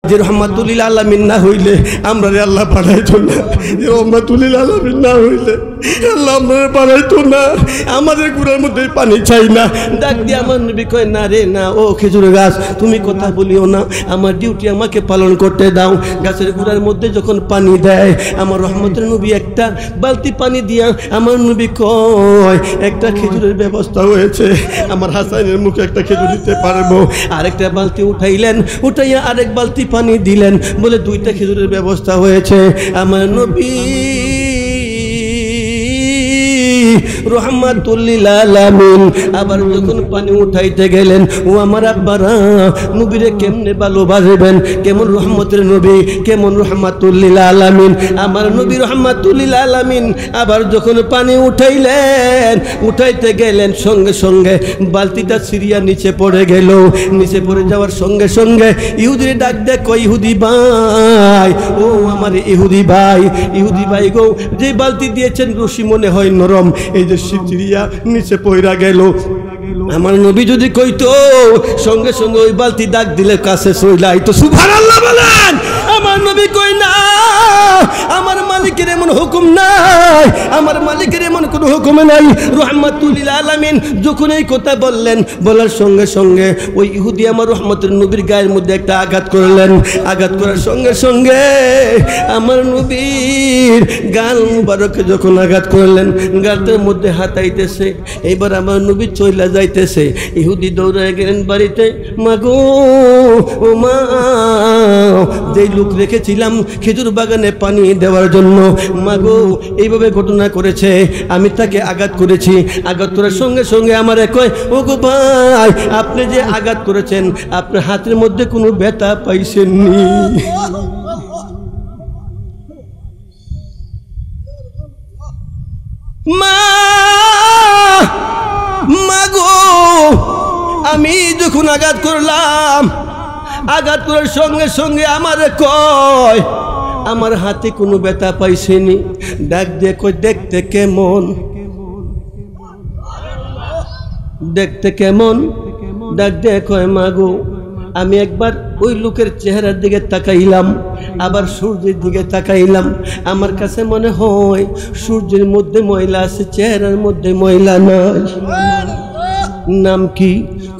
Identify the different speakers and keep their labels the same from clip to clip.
Speaker 1: যে রহমাতুল আলামিন না হইলে আমরা আল্লাহ পাঠাইতো না, যে রহমাতুল আলামিন না হইলে আল্লাহ আমরা পাঠাইতো না। আমাদের গুড়ার মধ্যে পানি চাই না। ডাক দিয়ে আমার নবী কয়, না রে না, ও খেজুর গাছ তুমি কথা বলিও না, আমার ডিউটি আমাকে পালন করতে দাও। গাছের গুড়ার মধ্যে যখন পানি দেয় আমার রহমতের নবী একটা বালতি পানি দিয়া আমার নবী কয়, একটা খেজুরের ব্যবস্থা হয়েছে, আমার হাসানের মুখে একটা খেজুর দিতে পারবো। আরেকটা বালতি উঠাইলেন, উঠাইয়া আরেক বালতি পানি দিলেন, বলে দুইটা খেজুরের ব্যবস্থা হয়েছে। আমার নবী রহমাতুল লিল আলামিন আবার যখন পানি উঠাইতে গেলেন, ও আমার আব্বারা নবীরে কেমনে ভালোবাসবেন, কেমন রহমতের নবী, কেমন রহমাতুল লিল আলামিন। আমার নবী রহমাতুল লিল আলামিন আবার যখন পানি উঠাইলেন, উঠাইতে গেলেন, সঙ্গে সঙ্গে বালতিটা সিরিয়া নিচে পড়ে গেল। নিচে পড়ে যাওয়ার সঙ্গে সঙ্গে ইহুদির ডাক দেয়, কই ইহুদি ভাই, ও আমার ইহুদি ভাই, ইহুদি ভাই গো, যে বালতি দিয়েছেন রশি মনে হয় নরম, এই যে সিরিয়া নিচে পড়া গেল। আমার নবী যদি কইতো সঙ্গে সঙ্গে ওই বালতি ডাক দিলে কাছে চইলাই তো সুবহানাল্লাহ বলেন। আমার নবী কই না, আমার মালিকের এমন হুকুম নাই, আমার মালিকের এমন কোনো হুকুম নাই। রহমাতুল লিল আলামিন যখন এই কথা বললেন, বলার সঙ্গে সঙ্গে ওই ইহুদি আমার রহমতের নবীর গায়ের মধ্যে একটা আঘাত করলেন। আঘাত করার সঙ্গে সঙ্গে আমার নবীর গাল মুবারকে যখন আঘাত করলেন, গালটার মধ্যে হাতাইতেছে। এবার আমার নবী চইলা যাইতেছে, ইহুদি দৌড়ায় গেলেন বাড়িতে, মাগো ও মা, যেই লোক রেখেছিলাম খেজুর বাগানে পানি দেওয়ার জন্য, মাগো এইভাবে ঘটনা করেছে, আমি তাকে আঘাত করেছি। আঘাত করার সঙ্গে সঙ্গে আমার কয়, ও গো ভাই, আপনি যে আঘাত করেছেন আপনার হাতের মধ্যে কোনো ব্যথা পাইছেননি? মা মাগো, আমি যখন আঘাত করলাম, আঘাত করার সঙ্গে সঙ্গে আমার কয়, আমার হাতে কোনো ব্যথা পাইছেনি। ডাক দিয়ে কই, দেখতে কেমন, দেখতে কেমন? ডাক দিয়ে কয়, মাগো আমি একবার ওই লোকের চেহারার দিকে তাকাইলাম, আবার সূর্যের দিকে তাকাইলাম, আমার কাছে মনে হয় সূর্যের মধ্যে ময়লা আছে, চেহারার মধ্যে ময়লা নাই। নাম কি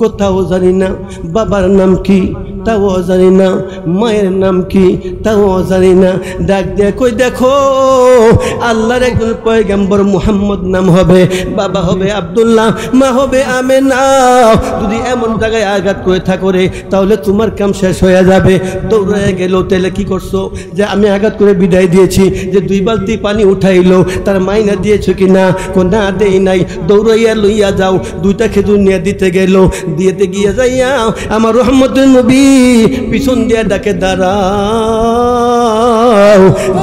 Speaker 1: কোথাও জানি না, বাবার নাম কি তাও জানি না, মায়ের নাম কি তাও জানি না। ডাক দিয়ে কই, দেখো আল্লাহর একজন পয়গম্বর মুহাম্মদ নাম হবে, বাবা হবে আব্দুল্লাহ, মা হবে আমেনা। যদি এমন জায়গায় আঘাত করে থাকো রে, তাহলে তোমার কাম শেষ হয়ে যাবে। দৌড়ে গেল, তাহলে কি করছো? যে আমি আঘাত করে বিদায় দিয়েছি, যে 2 বালতি পানি উঠাইলো তার মাইনা দিয়েছো কি না? না দেই নাই। দৌড়াইয়া লইয়া যাও, 2টা খেজুর নিয়ে দিতে গেল, দিয়েতে গিয়ে যাইয়া আমার রহমতের নবী পিছন দিয়ে ডাকে, দাঁড়াও,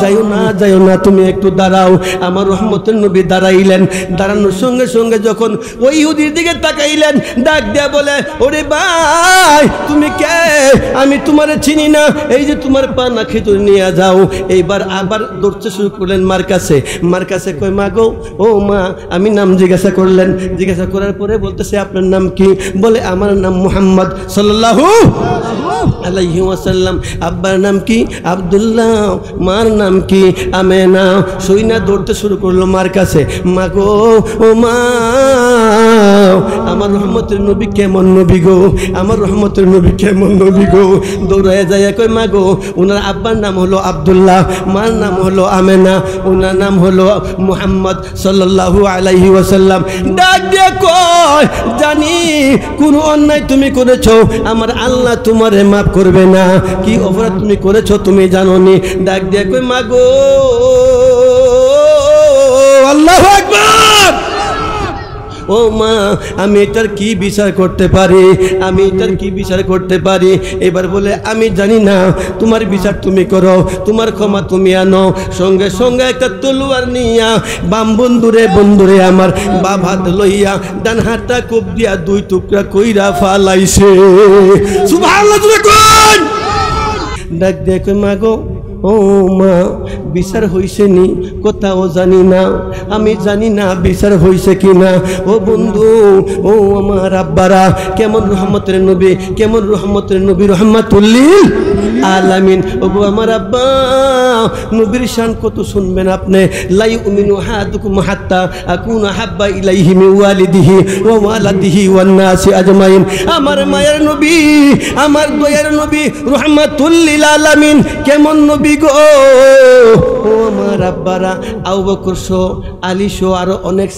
Speaker 1: যাইও না, যাইও না, তুমি একটু দাঁড়াও। আমার রহমতের নবী দাঁড়াইলেন। দাঁড়ানোর সঙ্গে সঙ্গে যখন ওই ইহুদির দিকে তাকাইলেন, ডাক দিয়া বলে, ওরে ভাই তুমি কে? আমি তোমারে চিনি না, এই যে তোমার পানা খেজুর নিয়ে যাও। এইবার আবার দৌড়তে শুরু করলেন মার কাছে। মার কাছে কই, মা গো, ও মা, আমি নাম জিজ্ঞাসা করলেন। জিজ্ঞাসা করার পরে বলতেছে, আপনার নাম কি? বলে, আমার নাম মুহাম্মদ সাল্লাল্লাহু আলাইহি ওয়াসাল্লাম। আব্বার নাম কি? আব্দুল্লাহ। মার নাম কি? আমেনা। সইনা দৌড়তে শুরু করলো মার কাছে। মা গো, ও মা, আমার রহমতের নবী কেমন নবী গো, আমার রহমতের নবী কেমন নবী গো। দৌড়ায় যায় কই, মা গো, ওনার আব্বার নাম হলো আব্দুল্লাহ, মার নাম হলো আমেনা, ওনার নাম হলো মুহাম্মদ সাল্লাল্লাহু আলাইহি ওয়াসাল্লাম। ডাক দিয়ে কয়, জানি কোন অন্যায় তুমি করেছো, আমার আল্লাহ তোমারে মাফ করবে না। কি অপরাধ তুমি করেছো তুমি জানো নি? ডাক দিয়ে কই, মা গো, আল্লাহু আকবার, ও মা, আমি এটার কি বিচার করতে পারি? আমি এটার কি বিচার করতে পারি? এবার বলে, আমি জানি না, তোমার বিচার তুমি করো, তোমার ক্ষমা তুমি আনো। সঙ্গে সঙ্গে একটা তলোয়ার নিয়া বাম বন্ধুরে আমার বাম হাত লইয়া ডান হাতটা কোপ দিয়া 2 টুকরা কইরা ফালাইছে। সুবহানাল্লাহ। ডাক দেখো, মা গো, ও মা, বিচার হইছে নি? কোথাও জানি না, আমি জানি না বিচার হইছে কিনা। ও বন্ধু, ও আমার আব্বারা, কেমন রহমতের নবী, কেমন রহমতের নবী, রহমাতুল লিল আলামিন। ওগো আমার আব্বা, নবীর শান কত শুনবেন আপনি। লা ইউমিনু আহাদুকুম হাত্তা আকুনা হাব্বা ইলাইহি মিন ওয়ালিদিহি ওয়া ওয়ালাদিহি ওয়ান নাসি আজমাইন। আমার মায়ের নবী, আমার দয়ার নবী রাহমাতুল লিল আলামিন কেমন নবী গো। ও আমার আব্বারা, আবু বকর সহ, আলী সহ আরো অনেক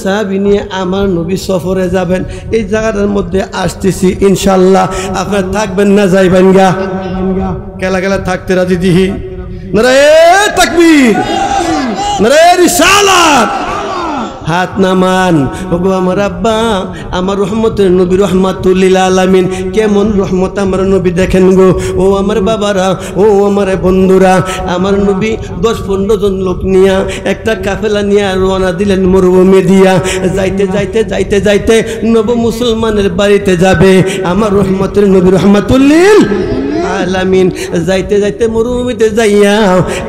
Speaker 1: সাহাবী নিয়ে আমার নবী সফরে যাবেন। এই জায়গাটার মধ্যে আসতেছি ইনশাআল্লাহ। আপনারা থাকবেন না যাইবেন গা? কেলা কেলা থাকতে রাজি দিহি। নারায়ে তাকবীর, নারায়ে রিসালাত। হাত নামান। ওগো আমার আব্বা, আমার রহমতের নবী রাহমাতুল লিল আলামিন কেমন রহমত আমার নবী দেখেন গো। ও আমার বাবারা, ও আমার বন্ধুরা, আমার নবী 10-15 জন লোক নিয়া একটা কাফেলা নিয়ে রওনা দিলেন মরুভূমি দিয়া। যাইতে যাইতে যাইতে যাইতে নব মুসলমানের বাড়িতে যাবে আমার রহমতের নবী রাহমাতুল লিল আলামিন। যাইতে যাইতে মরুভূমিতে যাইয়া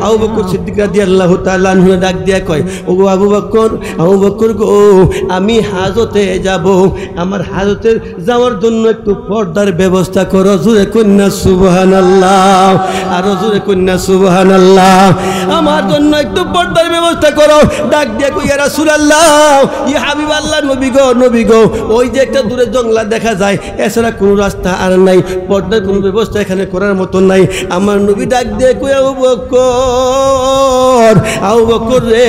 Speaker 1: আবু বকর সিদ্দিক রাদিয়াল্লাহু তাআলা আনহু ডাক দিয়া কয়, ওগো আবু বকর গো, আমি হাজতে যাব, আমার হাজতে যাওয়ার জন্য একটু পর্দার ব্যবস্থা করো। জোরে কন্যা সুবহানাল্লাহ, আর জোরে কন্যা সুবহানাল্লাহ। আমার জন্য একটু পর্দার ব্যবস্থা করো। ডাক দিয়া কই, ইয়া রাসূলুল্লাহ, ইয়া হাবিবাল্লাহ, নবী গো, ওই যে একটা দূরে জঙ্গলা দেখা যায়, এছাড়া কোনো রাস্তা আর নাই, পর্দার কোনো ব্যবস্থা এখানে করার মতো নাই। আমার নবী ডাক দিয়ে কই, আবু বকর রে,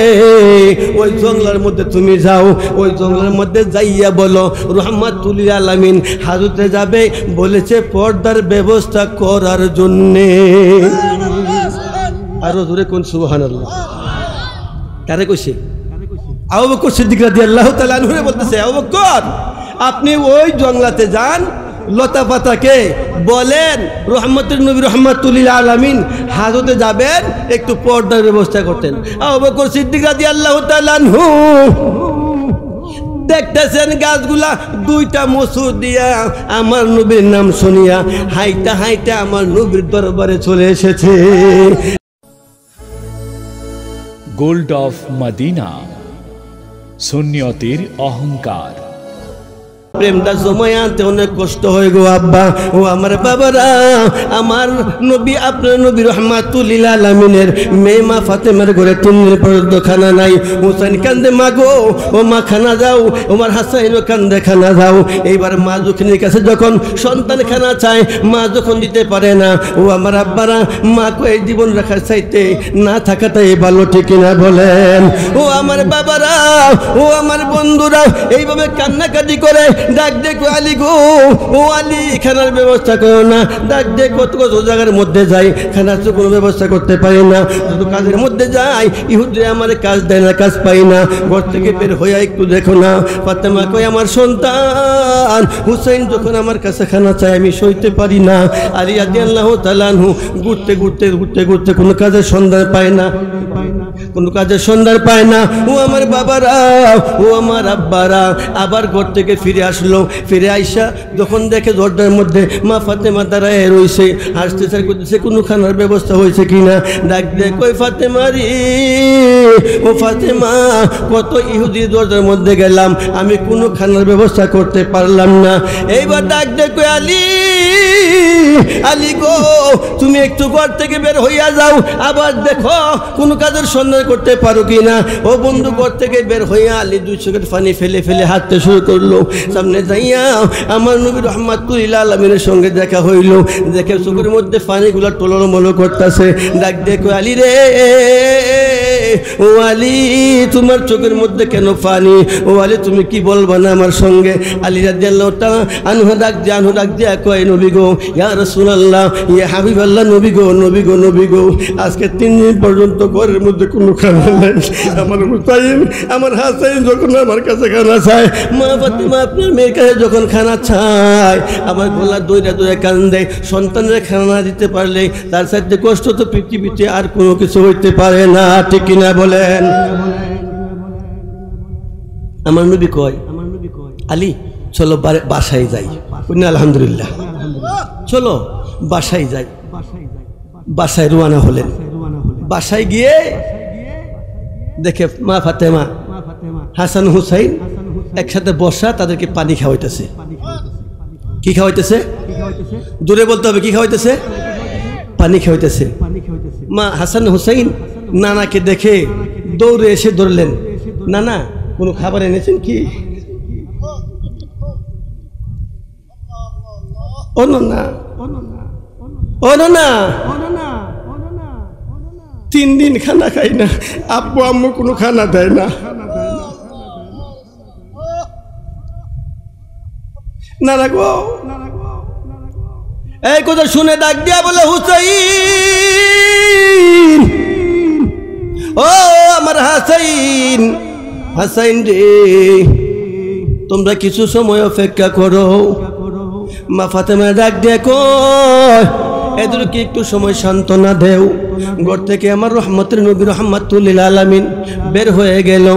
Speaker 1: ওই জঙ্গলার মধ্যে তুমি যাও, ওই জঙ্গলার মধ্যে যাইয়া বলো রাহমাতুল লিল আলামিন হাজতে যাবে, বলেছে পর্দার ব্যবস্থা করার জন্যে। আরো জোরে কোন সুবহানাল্লাহ। কারে কইছে? আবু বকর সিদ্দিক রাদিয়াল্লাহু তাআলা আনহু বলতেছে, আবু বকর, আপনি ওই জঙ্গলাতে যান, লতা পাতাকে বলেন রহমতুল নবী রাহমাতুল লিল আলামিন হাজতে যাবেন, একটু পর্দার ব্যবস্থা করতেন। আবু বকর সিদ্দিক রাদিয়াল্লাহু তাআলা আনহু দেখতেছেন গাছগুলা দুইটা মসুর দিয়া আমার নবীর নাম শুনিয়া হাইটা হাইটা আমার নবীর দরবারে চলে এসেছে।
Speaker 2: গোল্ড অফ মদিনা, সুন্নিয়তের অহংকার।
Speaker 1: প্রেমটা জমায় আনতে অনেক কষ্ট হয় গো আব্বা। ও আমার বাবারা, আমার নবী, আপনার নবী রাহমাতুল লিল আলামিনের মেয়ে মা ফাতেমার ঘরে 3 দিন পর্যন্ত খানা নাই। হুসাইন কান্দে, মা গো, ও মা খানা দাও। ওমর হাসাইনও কান্দে, খানা দাও। এইবার মা যখনের কাছে যখন সন্তান খানা চায়, মা যখন দিতে পারে না, ও আমার আব্বারা, মা কই জীবন রাখার চাইতে না থাকাটাই ভালো, ঠিক না বলেন? ও আমার বাবারা, ও আমার বন্ধুরা, এইভাবে কান্নাকাটি করে ডাক দেখো, আলী গো, ও আলী, খানার ব্যবস্থা করো না। ডাক দেখ, কত কত জায়গার মধ্যে যাই, খানার তো কোনো ব্যবস্থা করতে পারি না। যত কাজের মধ্যে যাই, ইহুদিরা আমার কাজ দেয় না, কাজ পাই না। ঘর থেকে বের হইয়া একটু দেখো না। ফাতেমা কই, আমার সন্তান হুসাইন যখন আমার কাছে খানা চায়, আমি সইতে পারি না। আলী রাদিয়াল্লাহু তাআলা আনহু ঘুরতে ঘুরতে ঘুরতে ঘুরতে কোনো কাজের সন্ধান পায় না, কোনো কাজের সন্ধান পায় না। ও আমার বাবারা, ও আমার আব্বারা, আবার ঘর থেকে ফিরে আসলো। ফিরে আইসা যখন দেখে দরজার মধ্যে মা ফাতেমা দাঁড়ায় রয়েছে, আসতে চাই করতেছে, কোনো খানার ব্যবস্থা হয়েছে কিনা। ডাক দেয়, কই ফাতেমা রে, ও ফাতেমা, কত ইহুদি দরজার মধ্যে গেলাম, আমি কোনো খানার ব্যবস্থা করতে পারলাম না। এইবার ডাক দেয়, কই আলী, আলী গো, তুমি একটু ঘর থেকে বের হইয়া যাও, আবার দেখো কোনো কাজের সন্ধান করতে পারো কিনা। ও বন্ধু ঘর থেকে বের হইয়া আলী 2 চোখের পানি ফেলে ফেলে হাঁটতে শুরু করলো। সামনে যাইয়া আমার নবী রাহমাতুল লিল আলামিনের সঙ্গে দেখা হইল। দেখে চোখের মধ্যে পানিগুলা টলমল করতেছে। ডাক দেখো, আলী রে, ও আলী, তোমার চোখের মধ্যে কেন পানি? ও আলী, তুমি কি বলবা না আমার সঙ্গে? আলী রাদিয়াল্লাহু তাআলা আনহু ডাক দিয়া কয়, নবী গো, ইয়া রাসূলুল্লাহ, ইয়া হাবিবাল্লাহ, নবী গো, নবী গো, আজকে 3 দিন পর্যন্ত ঘরের মধ্যে কোনো খানা নাই। আমার হুসাইন, আমার হাসাইন যখন আমার কাছে খানা চায়, মা ফাতেমা আপনার মেয়ের কাছে যখন খানা চায়, আমার গলা দইরা কান্দে। সন্তানের খানা দিতে পারলে তার সাথে কষ্ট তো পৃথিবীতে আর কোনো কিছু হইতে পারে না, ঠিক কিনা বলেন? আমার নবী কয়, আলী চলো বাসায় যাই। আলহামদুলিল্লাহ, চলো বাসায় যাই। বাসায় রওনা হলেন। বাসায় গিয়ে দেখে মা ফাতেমা, হাসান হুসাইন একসাথে বসা, তাদেরকে পানি খাওয়াইতেছে। কি খাওয়াইতেছে? জোরে বলতে হবে, কি খাওয়াইতেছে? পানি খাওয়াইতেছে। মা হাসান হুসাইন নানাকে দেখে দৌড়ে এসে ধরলেন, নানা কোনো খাবার এনেছেন কি? ও না, ও না, 3 দিন খানা খাই না, আব্বু আম্মু কোনো খানা দেয় না। নানা গো, এই কথা শুনে ডাক দিয়া বলে, হুসাইন, ও আমার হাসাইন, হাসাইন রে, তোমরা কিছু সময় অপেক্ষা করো। মা ফাতেমা ডাক দিয়ে কয়, এদেরকে একটু সময় সান্ত্বনা দেও। ঘর থেকে আমার রহমতের নবী রাহমাতুল লিল আলামিন বের হয়ে গেল।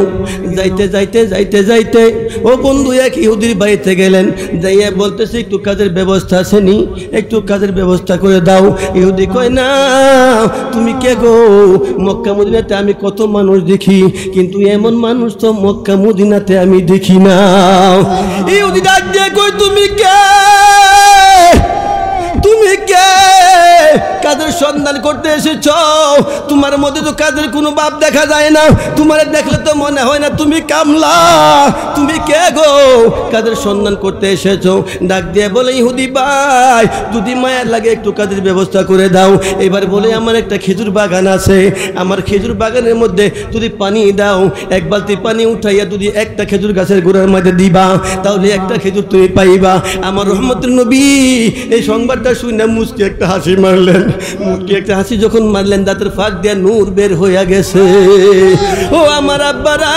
Speaker 1: যাইতে যাইতে যাইতে যাইতে ও বন্ধু এক ইহুদির বাড়িতে গেলেন, যাইয়া বলতেছে একটু কাজের ব্যবস্থা আছে নি, একটু কাজের ব্যবস্থা করে দাও। ইহুদি কয়, না তুমি কে গো? মক্কা মদিনাতে আমি কত মানুষ দেখি, কিন্তু এমন মানুষ তো মক্কা মদিনাতে আমি দেখি না। ইহুদি ডাক দিয়ে কয়, তুমি কে? তুমি কে? কাদের সন্ধান করতে এসেছ? তোমার মধ্যে তো কাদের কোনো ভাব দেখা যায় না, তোমার দেখলে তো মনে হয় না তুমি কামলা। তুমি কে গো? কাদের সন্ধান করতে এসেছো? ডাক দিয়ে বলে, ইহুদি ভাই যদি মায়ের লাগে একটু কাদের ব্যবস্থা করে দাও। এবার বলে, আমার একটা খেজুর বাগান আছে, আমার খেজুর বাগানের মধ্যে যদি পানি দাও, 1 বালতি পানি উঠাইয়া যদি একটা খেজুর গাছের গোড়ার মধ্যে দিবা, তাহলে একটা খেজুর তুমি পাইবা। আমার রহমতের নবী এই সংবাদটা শুনে মুস্কি একটা হাসি মারলেন। মুস্কি একটা হাসি যখন মারলেন, দাঁতের ফাঁক দিয়ে নূর বের হইয়া গেছে। ও আমার আব্বারা,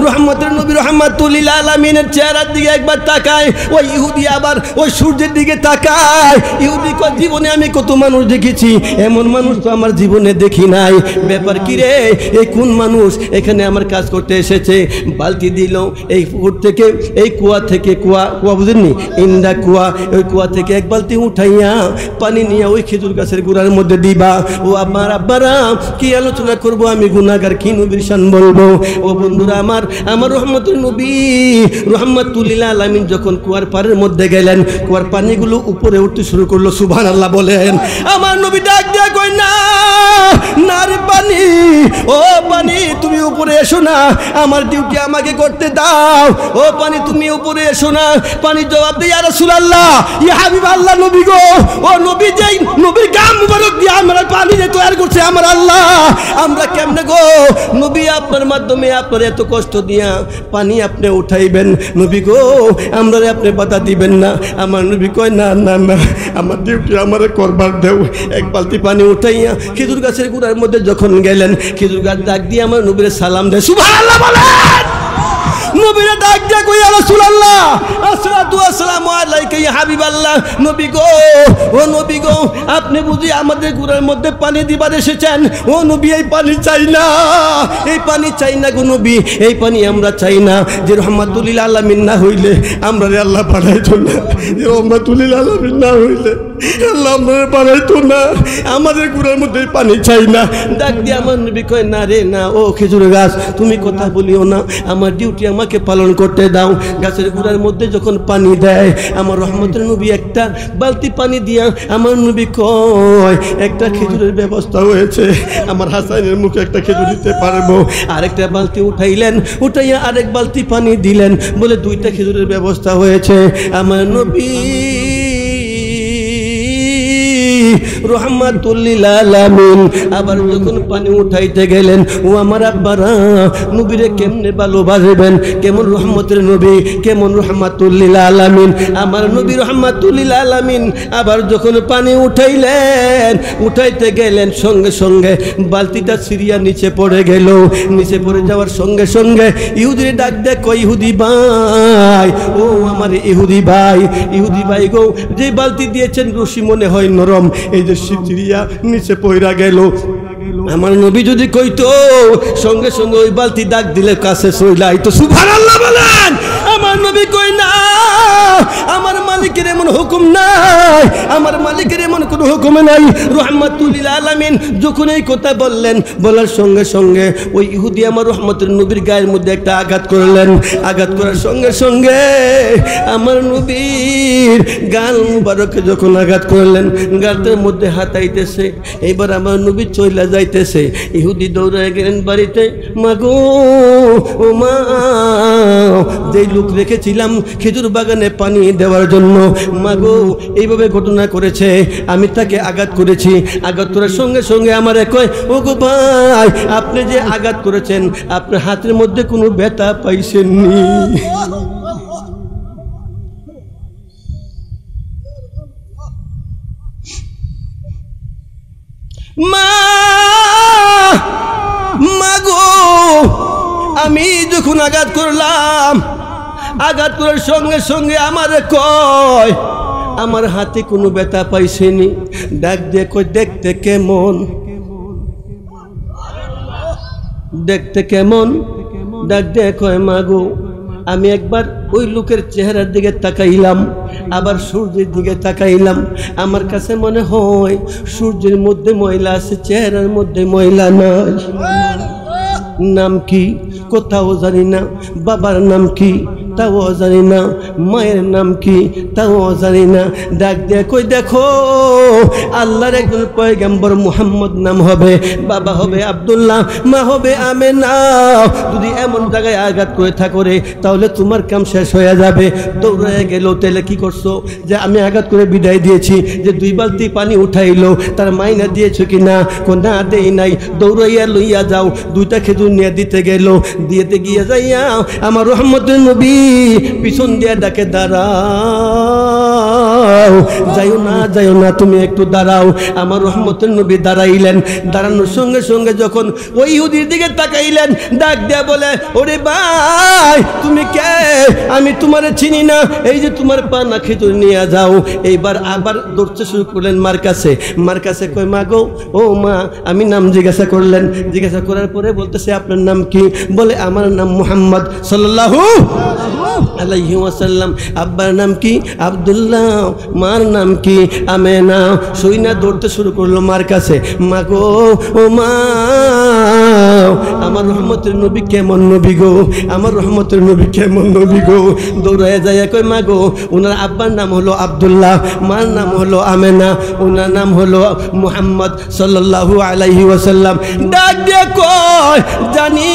Speaker 1: রহমতের নবী রাহমাতুল লিল আলামিনের চেহারার দিকে একবার তাকায়, ওই ইহুদি আবার ওই সূর্যের দিকে তাকায়। ইহুদি কয়, জীবনে আমি কত মানুষ দেখেছি, এমন মানুষ তো আমার জীবনে দেখি নাই। ব্যাপার কি রে? এই কোন মানুষ এখানে আমার কাজ করতে এসেছে? বালতি দিল এই পুকুর থেকে, এই কুয়া থেকে, কুয়া বুঝেননি, ইন্দা কুয়া, ওই কুয়া থেকে 1 বালতি উঠাইয়া পানি নিয়ে ওই খেজুর গাছের গোড়ার মধ্যে দিবা। ও আমার আব্বারা, কি আলোচনা করব আমি, গুনাহগার কি নবীর শান বলবো? ও বন্ধুরা আমার, আমার রহমতুল নবী রাহমাতুল লিল আলামিন যখন কুয়ার পাড়ের মধ্যে গেলেন, কুয়ার পানিগুলো উপরে উঠতে শুরু করলো। সুবহানাল্লাহ বলেন। আমার নবী ডাক দিয়ে কই, না না রে পানি, ও পানি তুমি উপরে এসো না, আমার ডিউটি আমাকে করতে দাও। ও পানি তুমি উপরে এসো না। পানি জবাব দিয়ে, ইয়া রাসূলুল্লাহ, ইয়া হাবিবাল্লাহ, নবী গো, ও নবী যেই নবীর গাম মুবারক দিয়ে আমরা পানি যে তৈরি করছে আমার আল্লাহ, আমরা কেমনে গো? নবী আপনার মাধ্যমে আপনার এত কষ্ট দিয়া পানি আপনি উঠাইবেন, নবী গো আমরা আপনি বাধা দিবেন না। আমার নবী কয়, না না না, আমার ডিউটি আমারে করবার দেও। 1 বালতি পানি উঠাইয়া খেজুর গাছের গোড়ার মধ্যে যখন গেলেন, খেজুর গাছ ডাক দিয়ে আমার নবীর সালাম দেয়। সুবহানাল্লাহ বলেন। নবীর ডাক দিয়ে কই, ইয়া রাসূলুল্লাহ, আসসালাতু ওয়াসসালামু আলাইকা ইয়া হাবিবাল্লাহ। নবী গো, ও নবী গো, আপনি বুঝি আমাদের গোড়ার মধ্যে পানি দিবার এসেছেন? ও নবী, এই পানি চাই না, এই পানি চাই না গো নবী, এই পানি আমরা চাই না। যে রহমাতুল লিল আলামিন না হইলে আমরা আল্লাহ বানাইতো না, যে রহমাতুল লিল আলামিন না হইলে আল্লাহ আমরা বানাইতো না। আমাদের গোড়ার মধ্যে পানি চাই না। ডাক দিয়ে আমার নবী কয়, না রে না, ও খেজুর গাছ তুমি কথা বলিও না, আমার ডিউটি আমাকে পালন করতে দাও। গাছের গোড়ার মধ্যে যখন পানি দেয়, আমার রহমতের নবী একটা বালতি পানি দিয়া আমার নবী কয়, একটা খেজুরের ব্যবস্থা হয়েছে, আমার হাসানের মুখে একটা খেজুর দিতে পারবো। আরেকটা বালতি উঠাইলেন, উঠাইয়া আরেক বালতি পানি দিলেন, বলে 2টা খেজুরের ব্যবস্থা হয়েছে। আমার নবী রহমাতুল লিল আলামিন আবার যখন পানি উঠাইতে গেলেন, ও আমার আব্বারা, নবীরে কেমনে ভালোবাসবেন, কেমন রহমতের নবী, কেমন রহমাতুল লিল আলামিন। আমার নবী রহমাতুল লিল আলামিন আবার যখন পানি উঠাইলেন, উঠাইতে গেলেন, সঙ্গে সঙ্গে বালতিটা সিরিয়া নিচে পড়ে গেল। নিচে পড়ে যাওয়ার সঙ্গে সঙ্গে ইহুদির ডাক দেয়, কই ইহুদি ভাই, ও আমার ইহুদি ভাই, ইহুদি ভাই গো, যে বালতি দিয়েছেন রশি মনে হয় নরম, এই যে সিরিয়া নিচে পড়া গেল। আমার নবী যদি কইতো, সঙ্গে সঙ্গে ওই বালতি ডাক দিলে কাছে চলে আইতো। সুবহানাল্লাহ বলেন। আমার আমার নবী কই না, আমার মালিকের এমন হুকুম নাই, আমার মালিকের এমন কোনো হুকুম নাই। রাহমাতুল লিল আলামিন যখন এই কথা বললেন, বলার সঙ্গে সঙ্গে ওই ইহুদি আমার রহমতের নবীর গায়ের মধ্যে একটা আঘাত করলেন। আঘাত করার সঙ্গে সঙ্গে আমার নবীর গাল মুবারকে যখন আঘাত করলেন, গালটার মধ্যে হাতাইতেছে। এইবার আমার নবী চইলা যাইতেছে। ইহুদি দৌড়ায় গেলেন বাড়িতে। মাগো ও মা, যেই লোক রেখেছিলাম খেজুর বাগানে পানি দেওয়ার জন্য, মাগো এইভাবে ঘটনা করেছে, আমি তাকে আঘাত করেছি। আঘাত করার সঙ্গে সঙ্গে আমার কয়, ও গো ভাই, আপনি যে আঘাত করেছেন আপনার হাতের মধ্যে কোনো ব্যথা পাইছেননি? মা মাগো, আমি যখন আঘাত করলাম, আঘাত করার সঙ্গে সঙ্গে আমার কয় আমার হাতে কোনো ব্যথা পাইছেনি। ডাক দিয়ে কই, দেখতে কেমন, দেখতে কেমন? ডাক দিয়ে কয়, মাগো আমি একবার ওই লোকের চেহারার দিকে তাকাইলাম, আবার সূর্যের দিকে তাকাইলাম। আমার কাছে মনে হয় সূর্যের মধ্যে ময়লা আছে, চেহারার মধ্যে ময়লা নাই। নাম কি কোথাও জানি না, বাবার নাম কি তাও জানি না, মায়ের নাম কি তাও জানি না। ডাক দিয়ে কই, দেখো আল্লাহর একজন পয়গম্বর মুহাম্মদ নাম হবে, বাবা হবে আব্দুল্লাহ, মা হবে আমেনা। যদি এমন জায়গায় আঘাত করে থাকো রে, তাহলে তোমার কাম শেষ হয়ে যাবে। দৌড়ে গেল। তাহলে কি করছো? যে আমি আঘাত করে বিদায় দিয়েছি, যে 2 বালতি পানি উঠাইলো তার মাইনা দিয়েছো কি না? না দেই নাই। দৌড়াইয়া লইয়া যাও। 2টা খেজুর নিয়ে দিতে গেল। দিয়েতে গিয়ে যাইয়া আমার রহমতের নবী পিছন দিয়ে ডাকে, দাঁড়াও, যাইও না, যাইও না, তুমি একটু দাঁড়াও। আমার রহমতের নবী দাঁড়াইলেন। দাঁড়ানোর সঙ্গে সঙ্গে যখন ওই ইহুদির দিকে তাকাইলেন, ডাক দিয়া বলে, ওরে ভাই তুমি কে? আমি তোমারে চিনি না, এই যে তোমার পানা খেজুর নিয়ে যাও। এইবার আবার দৌড়তে শুরু করলেন মার কাছে। মার কাছে কই, মা গো ও মা, আমি নাম জিজ্ঞাসা করলেন। জিজ্ঞাসা করার পরে বলতেছে, আপনার নাম কি? বলে, আমার নাম মুহাম্মদ সাল্লাল্লাহু আলাইহি ওয়াসাল্লাম। আব্বার নাম কি? আব্দুল্লাহ। মার নাম কি? আমেনা। সইনা দৌড়তে শুরু করলো মার কাছে। মা গো ও মা, আমার রহমতের নবী কেমন নবী গো, আমার রহমতের নবী কেমন নবী গো। দৌড়ায় যায় কই, মা গো ওনার আব্বার নাম হলো আব্দুল্লাহ, মার নাম হলো আমেনা, ওনার নাম হলো মুহাম্মদ সাল্লাল্লাহু আলাইহি ওয়াসাল্লাম। ডাক দিয়ে কয়, জানি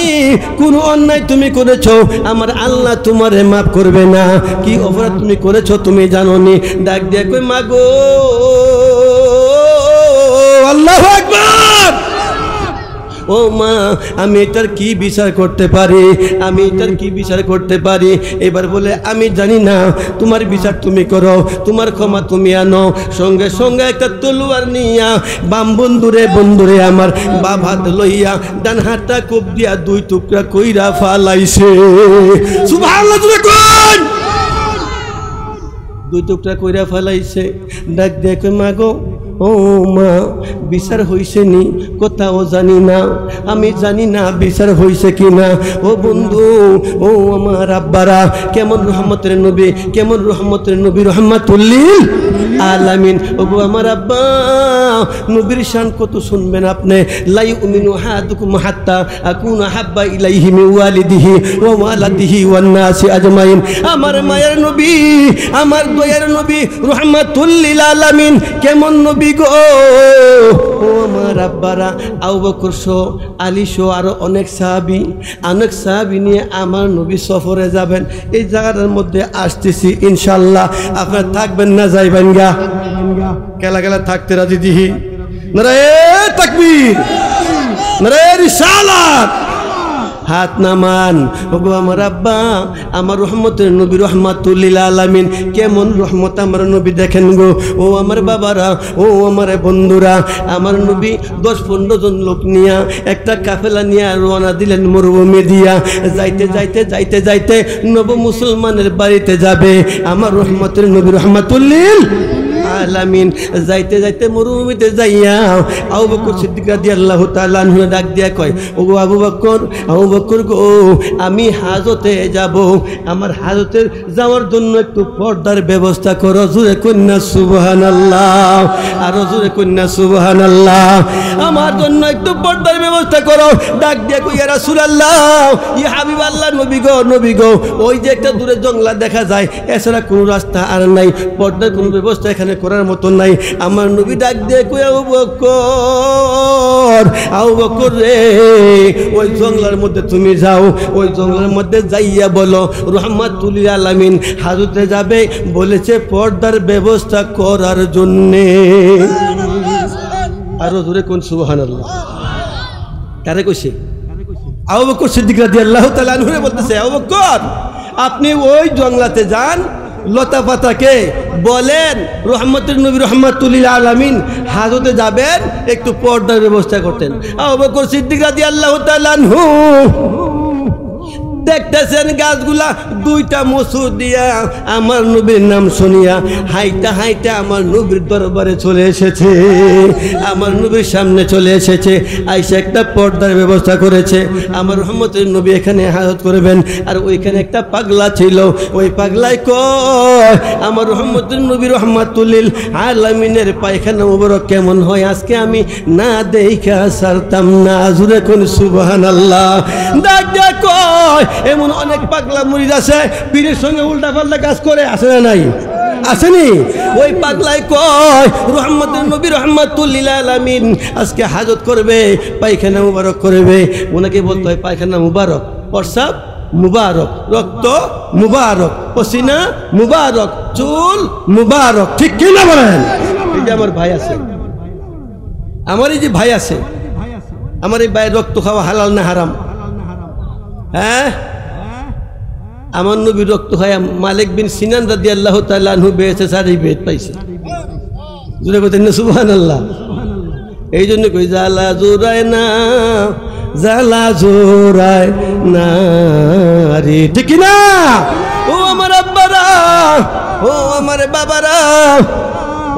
Speaker 1: কোন অন্যায় তুমি করেছো, আমার আল্লাহ তোমারে মাফ করবে না। কি অপরাধ তুমি করেছো তুমি জানো নি? ডাক দিয়ে কই, মা গো, আল্লাহু আকবার, ও মা, আমি এটার কি বিচার করতে পারি? আমি এটার কি বিচার করতে পারি? এবার বলে, আমি জানি না, তোমার বিচার তুমি করো, তোমার ক্ষমা তুমি আনো। সঙ্গে সঙ্গে একটা তলোয়ার নিয়া বাম বন্ধুরে বন্ধুরে আমার বাম হাত লইয়া ডান হাতটা কোপ দিয়া 2 টুকরা কইরা ফালাইছে। সুবহানাল্লাহ, তুমি কোন 2 টুকরা কইরা ফালাইছে। ডাক দেখো, মা গো ও মা, বিচার হইছে নি? কোথাও জানি না, আমি জানি না বিচার হইছে কি না। ও বন্ধু, ও আমার আব্বারা, কেমন রহমতের নবী, কেমন রহমতের নবী, রহমাতুল লিল আলামিন। ও গো আমার আব্বা, নবীর শান কত শুনবেন আপনি। লা ইউমিনু আহাদুকুম হাত্তা আকুনা হাব্বা ইলাইহি মিন ওয়ালিদিহি ওয়া ওয়ালাদিহি ওয়ান নাসি আজমাইন। আমার মায়ের নবী, আমার দয়ার নবী, রহমাতুল লিল আলামিন, কেমন নবী গো। ও আমার আব্বারা, আবু বকর সহ, আলী সহ আরো অনেক সাহাবী নিয়ে আমার নবী সফরে যাবেন। এই জায়গাটার মধ্যে আসতেছি ইনশাআল্লাহ। আপনারা থাকবেন না যাইবেন গা? কেলা কেলা থাকতে রাজি দিহি। নারায়ে তাকবীর, নারায়ে রিসালাত। হাত নামান। ওগো আমার আব্বা, আমার রহমতের নবী, রহমাতুল লিল আলামিন, কেমন রহমত আমার নবী দেখেন গো। ও আমার বাবারা, ও আমার বন্ধুরা, আমার নবী 10-15 জন লোক নিয়া একটা কাফেলা নিয়ে রওনা দিলেন মরুভূমি দিয়া। যাইতে যাইতে যাইতে যাইতে নব মুসলমানের বাড়িতে যাবে আমার রহমতের নবী, রহমাতুল লিল আলামিন। যাইতে যাইতে মরুভূমিতে যাইয়া আবু বকর সিদ্দিক রাদিয়াল্লাহু তাআলা আনহু ডাক দিয়া কয়, ও আবু বকর গো, আমি হাজতে যাব, আমার হাজতে যাওয়ার জন্য একটু পর্দার ব্যবস্থা করো। জোরে কন্যা সুবহানাল্লাহ, আরো জোরে কন্যা সুবহানাল্লাহ। আমার জন্য একটু পর্দার ব্যবস্থা করো। ডাক দিয়া কই, ইয়া রাসূলুল্লাহ, ইয়া হাবিবাল্লাহ, নবী গো, ওই যে একটা দূরে জঙ্গলা দেখা যায়, এছাড়া কোনো রাস্তা আর নাই, পর্দার কোনো ব্যবস্থা এখানে করার মতো নাই। আমার নবী ডাক দিয়ে কই, আবু বকর রে, ওই জঙ্গলার মধ্যে তুমি যাও, ওই জঙ্গলার মধ্যে যাইয়া বলো রাহমাতুল লিল আলামিন হাজতে যাবে, বলেছে পর্দার ব্যবস্থা করার জন্যে। আরো জোরে কোন সুবহানাল্লাহ। কারে কইছে? আবু বকর সিদ্দিক রাদিয়াল্লাহু তাআলা আনহু বলতেছে, আবু বকর আপনি ওই জঙ্গলাতে যান, লতা পাতাকে বলেন রহমতুল নবী রাহমাতুল লিল আলামিন হাজতে যাবেন, একটু পর্দার ব্যবস্থা করতেন। আবু বকর সিদ্দিক রাদিয়াল্লাহু তাআলা আনহু দেখতেছেন গাছগুলা দুইটা মসুর দিয়া আমার নবীর নাম শুনিয়া হাইটা হাইটা আমার নবীর দরবারে চলে এসেছে, আমার নবীর সামনে চলে এসেছে, আইসা একটা পর্দার ব্যবস্থা করেছে। আমার রহমতের নবী এখানে হাজত করবেন, আর ওইখানে একটা পাগলা ছিল, ওই পাগলাই কয় আমার রহমতের নবী রাহমাতুল লিল আলামিনের পায়খানা মুবারক কেমন হয় আজকে আমি না দেখা ছাড়তাম না। জোরে কোন সুবহানাল্লাহ। ডাক দিয়া কয়, এমন অনেক পাগলা মুরিদ আছে পীরের সঙ্গে উল্টা পাল্টা কাজ করে, আছে না নাই? আসেনি? ওই পাগলাই কয় রহমতুল নবী রাহমাতুল লিল আলামিন আজকে হাজত করবে, পায়খানা মুবারক করবে। ওনাকে বলতে হয় পায়খানা মুবারক, প্রস্রাব মুবারক, রক্ত মুবারক, পসিনা মুবারক, চুল মুবারক, ঠিক কি না বলেন? এই যে আমার ভাই আছে, আমার এই যে ভাই আছে, আমার এই ভাইয়ের রক্ত খাওয়া হালাল না হারাম? হ্যাঁ, আমার নবী রক্ত খায় মালিক বিন সিনান রাদিয়াল্লাহু তাআলা আনহু বেঁচে সার্টিফিকেট পাইছে। জোরে বলেন না সুবহানাল্লাহ। এই জন্য কই জ্বালা জোরায় না, জ্বালা জোরায় না রে, ঠিক না? ও আমার আব্বারা, ও আমার বাবারা,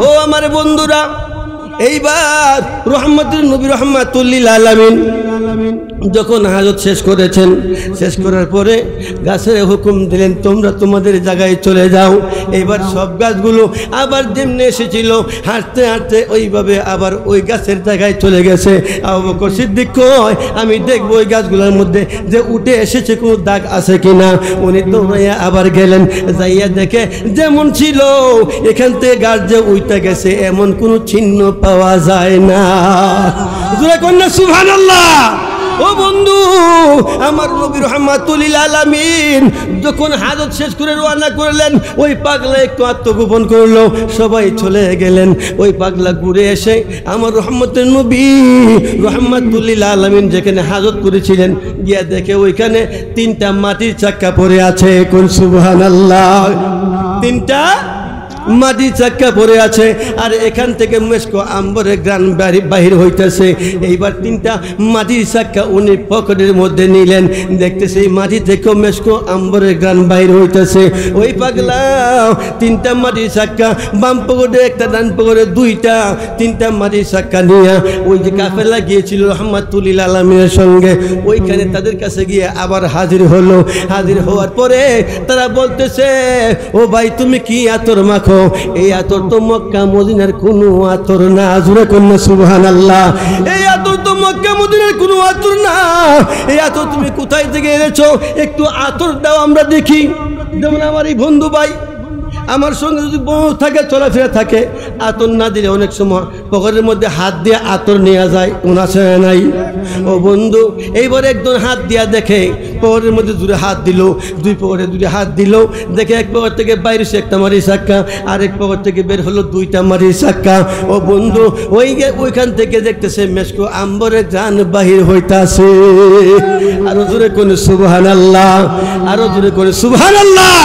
Speaker 1: ও আমার বন্ধুরা, এইবার রহমতুল নবী রাহমাতুল লিল আলামিন যখন হাজত শেষ করেছেন, শেষ করার পরে গাছের হুকুম দিলেন তোমরা তোমাদের জায়গায় চলে যাও। এবার সব গাছগুলো আবার যেমনি এসেছিল হাঁটতে হাঁটতে ওইভাবে আবার ওই গাছের জায়গায় চলে গেছে। আবু বকর সিদ্দিক কয় আমি দেখবো ওই গাছগুলোর মধ্যে যে উঠে এসেছে কোনো দাগ আছে কিনা। উনি দৌড়াইয়া আবার গেলেন, যাইয়া দেখে যেমন ছিল এখান থেকে গাছ যে উঠতে গেছে এমন কোনো চিহ্ন পাওয়া যায় না। জোরে কন্যা সুবহানাল্লাহ। ও বন্ধু, আমার নবী রাহমাতুল লিল আলামিন যখন হাজত শেষ করে রওনা করলেন, ওই পাগলা একটু আত্মগোপন করলো, সবাই চলে গেলেন। ওই পাগলা ঘুরে এসে আমার রহমতের নবী রাহমাতুল লিল আলামিন যেখানে হাজত করেছিলেন গিয়া দেখে ওইখানে 3টা মাটির চাক্কা পড়ে আছে। কোন সুবহানাল্লাহ। 3টা মাটির চাক্কা পড়ে আছে, আর এখান থেকে মেশকো আম্বরের গ্রান বাহির হইতেছে। এইবার 3টা মাটির চাক্কা উনি পকেটের মধ্যে নিলেন, দেখতেছে এই মাটি থেকে মেশকো আম্বরের গ্রান বাহির হইতেছে। ওই পাগলা 3টা মাটির চাক্কা, বাম পকেটে একটা, ডান পকেটে 2টা, 3টা মাটির চাক্কা নিয়ে ওই যে কাফেলা গিয়েছিল রাহমাতুল লিল আলামিনের সঙ্গে, ওইখানে তাদের কাছে গিয়ে আবার হাজির হলো। হাজির হওয়ার পরে তারা বলতেছে ও ভাই তুমি কি আতর মাখো? এই আতর তো মক্কা মদিনার কোনো আতর না। জোরে কন্যা সুবহানাল্লাহ। এই আতর তো মক্কা মদিনার কোনো আতর না। এই আতর তুমি কোথায় থেকে এনেছো? একটু আতর দাও আমরা দেখি। যেমন আমার এই বন্ধু ভাই আমার সঙ্গে যদি বউ থাকে, চলাফেরা থাকে, আতর না দিলে অনেক সময় পকেটের মধ্যে হাত দিয়ে আতর নেওয়া যায়, ওনাছে নাই? ও বন্ধু, এইবার একজন হাত দিয়া দেখে পকেটের মধ্যে জুড়ে হাত দিল, 2 পকেটে 2 হাত দিল, দেখে এক পকেট থেকে বাইরে একটা মাটির চাক্কা, আরেক পকেট থেকে বের হলো 2টা মাটির চাক্কা। ও বন্ধু, ওইখান থেকে দেখতেছে মেশকো আম্বরের গান বাহির হইতাছে। আরো জোরে কোন সুবহানাল্লাহ, আরো জোরে কোন সুবহানাল্লাহ।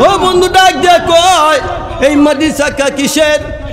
Speaker 1: ও বন্ধু ডাক দিয়া কয় এই মাটির চাক্কা কিসের?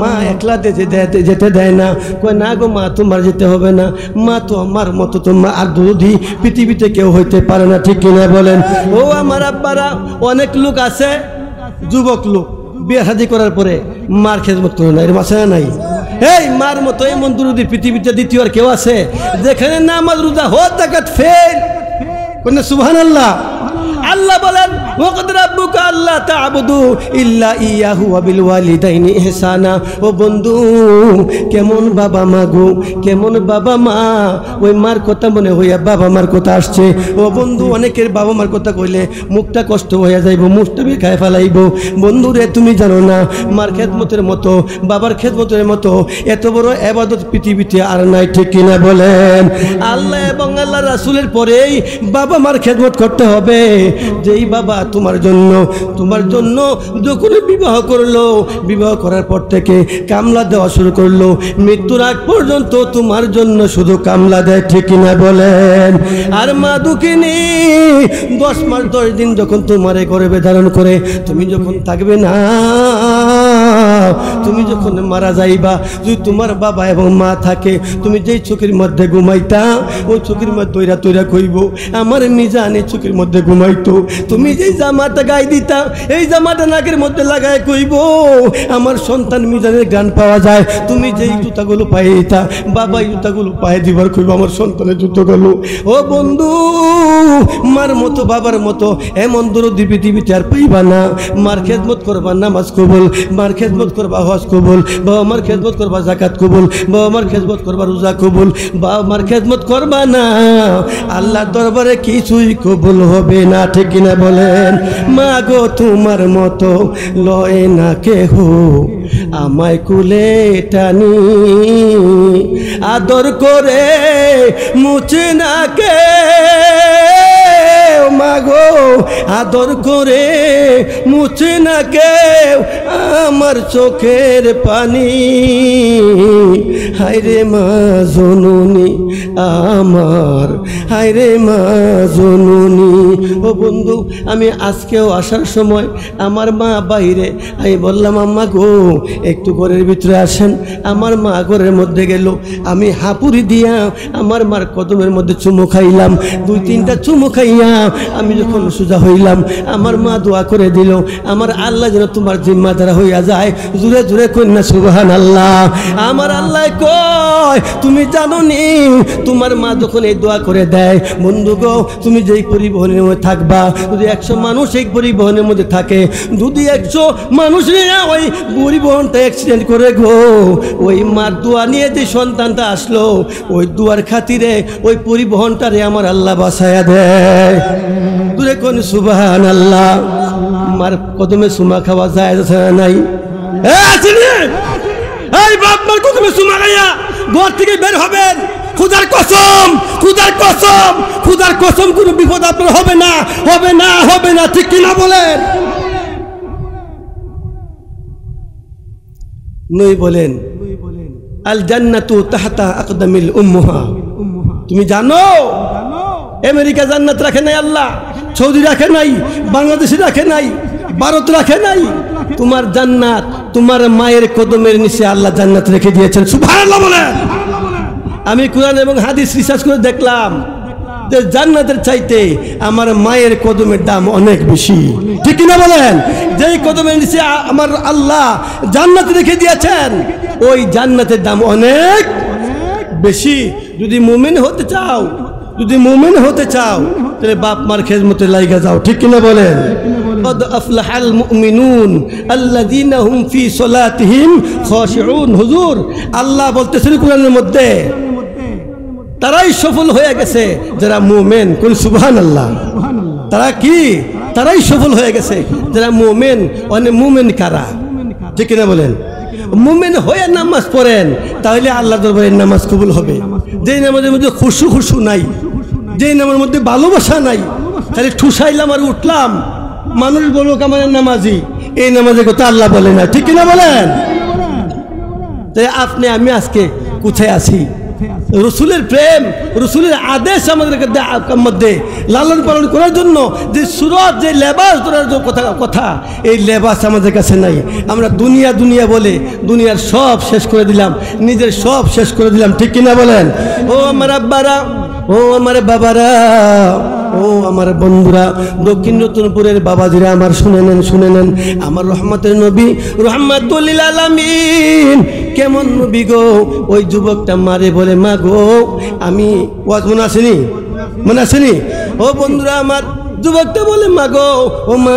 Speaker 1: মা একলা যেতে দেয় না, কয় না গো মা তোমার যেতে হবে না, মা তো আমার মতো তো মা আর দুধি পৃথিবীতে কেউ হইতে পারে না, ঠিক কিনা বলেন? ও আমার আব্বারা, অনেক লোক আছে, যুবক লোক বিয়ে শাদী করার পরে মার খেদমত করে না, এর মাসে নাই। এই মার মতো এমন দুরুদি পৃথিবীতে দ্বিতীয় আর কেউ আছে? যেখানে নামাজ রোজা হজ যাকাত ফেল, কোন সুবহানাল্লাহ। আল্লাহ বলেন ওয়াকাদ রাব্বুকা আল্লা তা'বুদু ইল্লা ইয়াহু ওয়া বিল ওয়ালিদাইনি ইহসানা। ও বন্ধু, কেমন বাবা মা গো, কেমন বাবা মা। ওই মার কথা মনে হইয়া বাবা মার কথা আসছে। ও বন্ধু, অনেকের বাবা মার কথা কইলে মুখটা কষ্ট হইয়া যাইব, মুখটা বেখায় ফেলাইব। বন্ধু রে, তুমি জানো না মার খেদমতের মতো, বাবার খেদমতের মতো এত বড় ইবাদত পৃথিবীতে আর নাই, ঠিক কিনা বলেন? আল্লাহ এবং আল্লাহ রাসূলের পরেই বাবা মার খেদমত করতে হবে। যেই বাবা তোমার জন্য যখন বিবাহ করলো, বিবাহ করার পর থেকে কামলা দেওয়া শুরু করলো, মৃত্যুর আগ পর্যন্ত তোমার জন্য শুধু কামলা দেয়, ঠিক কিনা বলেন? আর মা দুঃখিনী 10 মাস 10 দিন যখন তোমারে গর্ভে ধারণ করে, তুমি যখন থাকবে না, তুমি যখন মারা যাইবা, যদি তোমার বাবা এবং মা থাকে, তুমি যেই চোখের মধ্যে ঘুমাইতা, ওই চোখের মধ্যে তৈরা কইব আমার মিজানে চোখের মধ্যে ঘুমাইতো। তুমি যেই জামাটা গায়ে দিতা, এই জামাটা নাকের মধ্যে লাগায় কইব আমার সন্তান মিজানের গান পাওয়া যায়। তুমি যেই জুতাগুলো পায়ে দিতা, বাবা এই জুতাগুলো পায়ে দিবার কইব আমার সন্তানের জুতোগুলো। ও বন্ধু, মার মতো বাবার মতো এমন দরদি পৃথিবীতে আর পাইবা না। মার খেদমত করবা, নামাজ কবুল। মার খেদমত করবা, হজ কবুল। বাবা মার খেদমত করবা, যাকাত কবুল। বাবা মার খেদমত করবা, রোজা কবুল। বাবা মার খেদমত করবা না, আল্লাহর দরবারে কিছুই কবুল হবে না, ঠিক কিনা বলেন? মা গো, তোমার মতো লয় না কেহ আমায় কুলে টানি, আদর করে মুছে না কে। মাগো, আদর করে মুছে না কেউ আমার চোখের পানি। হায়রে মা জননী আমার, হায়রে মা জননী। ও বন্ধু, আমি আজকেও আসার সময় আমার মা বাইরে, আমি বললাম আম্মা গো একটু ঘরের ভিতরে আসেন। আমার মা ঘরের মধ্যে গেল, আমি হাঁপুরি দিয়া আমার মার কদমের মধ্যে চুমু খাইলাম। 2-3টা চুমু খাইয়া আমি যখন সোজা হইলাম, আমার মা দোয়া করে দিল আমার আল্লাহ যেন তোমার জিম্মাদার হইয়া যায়। জুড়ে জুড়ে কন্যা সুবহানাল্লাহ। আমার আল্লাহ কয়, তুমি জানো নি তোমার মা যখন এই দোয়া করে দেয়, বন্ধু গো তুমি যেই পরিবহনের মধ্যে থাকবা, যদি 100 মানুষ এই পরিবহনের মধ্যে থাকে, যদি 100 মানুষ নিয়ে ওই পরিবহনটা অ্যাক্সিডেন্ট করে গো, ওই মার দোয়া নিয়ে যে সন্তানটা আসলো, ওই দোয়ার খাতিরে ওই পরিবহনটারে আমার আল্লাহ বাঁচায়া দেয়। দূরে কোন সুবহানাল্লাহ। মার কদমে সুমা খাওয়া যায় নাই? এই বাপ মার কদমে সুমা খাইয়া ঘর থেকে বের হবেন, খুদার কসম, খুদার কসম, খুদার কসম, কোনো বিপদ আপনার হবে না, হবে না, হবে না, ঠিক কিনা বলেন? নই বলেন আল জান্নাতু তাহতা আকদামিল উম্মাহা। তুমি জানো আমেরিকা জান্নাত রাখে নাই আল্লাহ, সৌদি রাখে নাই, বাংলাদেশে রাখে নাই, ভারত রাখে নাই। তোমার জান্নাত তোমার মায়ের কদমের নিচে আল্লাহ জান্নাত রেখে দিয়েছেন। সুবহানাল্লাহ বলেন। আমি কোরআন এবং হাদিস রিসার্চ করে দেখলাম যে জান্নাতের চাইতে আমার মায়ের কদমের দাম অনেক বেশি, ঠিক কিনা বলেন? যেই কদমের নিচে আমার আল্লাহ জান্নাত রেখে দিয়েছেন, ওই জান্নাতের দাম অনেক বেশি। যদি মুমিন হতে চাও, যদি মুমিন হতে চাও, তাহলে বাপ মার খেদমতে লাইগা যাও, ঠিক কিনা বলেন? قد أفلح المؤمنون الذين هم في صلاتهم خاشعون। হুজুর আল্লাহ বলতেছেন কোরআনের মধ্যে, তারাই সফল হয়ে গেছে যারা মুমিন। কোন সুবহানাল্লাহ। তারা কি? তারাই সফল হয়ে গেছে যারা মুমিন। অনেক মুমিন কারা, ঠিক কিনা বলেন? মুমিন হয়ে নামাজ পড়েন, তাহলে আল্লাহ দরবারে নামাজ কবুল হবে। যেই নামাজের মধ্যে খুশু নাই, যেই নামাজের মধ্যে ভালোবাসা নাই, খালি ঠুসাইলাম আর উঠলাম, মানুষ বলুক আমার নামাজি, এই নামাজের কথা আল্লাহ বলে না, ঠিক কিনা বলেন? তাই আপনি আমি আজকে কোথায় আছি? রসুলের প্রেম, রসুলের আদেশ আমাদের মধ্যে লালন পালন করার জন্য যে সুরত, যে লেবাস ধরার যে কথা, এই লেবাস আমাদের কাছে নাই। আমরা দুনিয়া দুনিয়া বলে দুনিয়ার সব শেষ করে দিলাম, নিজের সব শেষ করে দিলাম, ঠিক কিনা বলেন? ও আমার আব্বারা, ও আমার বাবারা, ও আমার বন্ধুরা, দক্ষিণ রতনপুরের বাবাজিরা আমার শুনে নেন, আমার রহমতের নবী রহমাতুল লিল আলামিন কেমন নবী গো। ওই যুবকটা মারে বলে, মা গো আমি ওয়াজ মনে আসেনি? ও বন্ধুরা আমার, যুবকটা বলে, মা গো, ও মা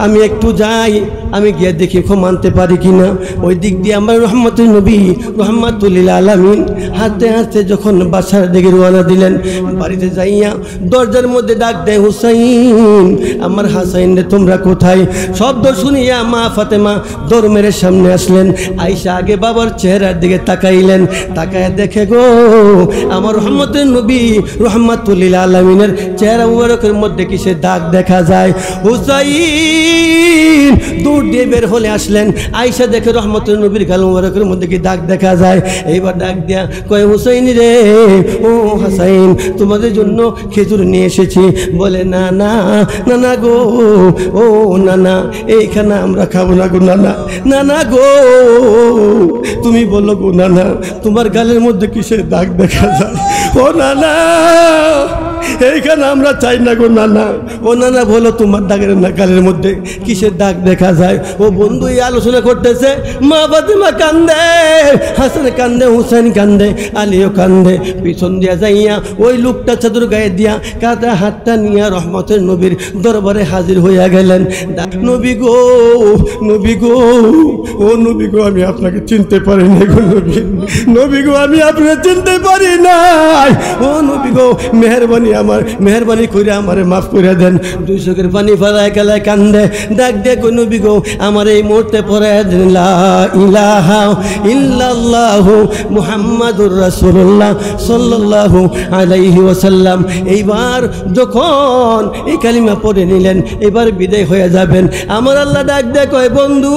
Speaker 1: আমি একটু যাই, আমি গিয়ে দেখি ক্ষমা আনতে পারি কিনা। ওই দিক দিয়ে আমার রহমতুল নবী রহমাতুল লিল আলামিন হাঁটতে হাঁটতে যখন বাসার দিকে রওনা দিলেন, বাড়িতে যাইয়া দরজার মধ্যে ডাক দেয়, হুসাইন, আমার হাসাইন রে তোমরা কোথায়? শব্দ শুনিয়া মা ফাতেমা দৌড় মেরে সামনে আসলেন। আইসা আগে বাবার চেহারার দিকে তাকাইলেন, তাকায় দেখে গো আমার রহমতের নবী রহমাতুল লিল আলামিনের চেহারা মুবারকের মধ্যে কিসের দাগ দেখা যায়। হুসাইন দৌড় দিয়ে বের হলে আসলেন, আইসা দেখে রহমতুল নবীর গাল মুবারকের মধ্যে কি দাগ দেখা যায়। এইবার ডাক দিয়া কয়, হুসাইন রে, ও হাসাইন তোমাদের জন্য খেজুর নিয়ে এসেছি। বলে, না না না না গো, ও না না এইখানে আমরা খাবো না গো, না না না না গো, তুমি বলো গো না না তোমার গালের মধ্যে কিসের দাগ দেখা যায়? ও না না এইখানে আমরা চাই না গো, না না। ও না না বলো তোমার গালের মধ্যে কিসের দাগ দেখা যায়? ও বন্ধু এই আলোচনা করতেছে, মা ফাতেমা কান্দে, হাসান কান্দে, হুসাইন কান্দে, আলীও কান্দে। পিছন দিয়া যাইয়া ওই লোকটা চাদর গায়ে দিয়া কাঁধে হাতটা নিয়ে রহমতের নবীর দরবারে হাজির হইয়া গেলেন। নবী গো, নবী গো, ও নবী গো আমি আপনাকে চিনতে পারি না গো, নবী গো আমি আপনাকে চিনতে পারি নাই। ও নবী গো মেহরবানি করে আমারে মাফ করে দেন। দুই চোখের পানি ফেলায় গেলায় কান্দে, ডাক দে কই, নবী গো আমার এই মুহূর্তে পড়ে দেন লা ইলাহা ইল্লাল্লাহু মুহাম্মাদুর রাসূলুল্লাহ সাল্লাল্লাহু আলাইহি ওয়াসাল্লাম। এইবার যখন এই কালিমা পড়ে নিলেন, এবার বিদায় হয়ে যাবেন। আমার আল্লাহ ডাক দে কয়, বন্ধু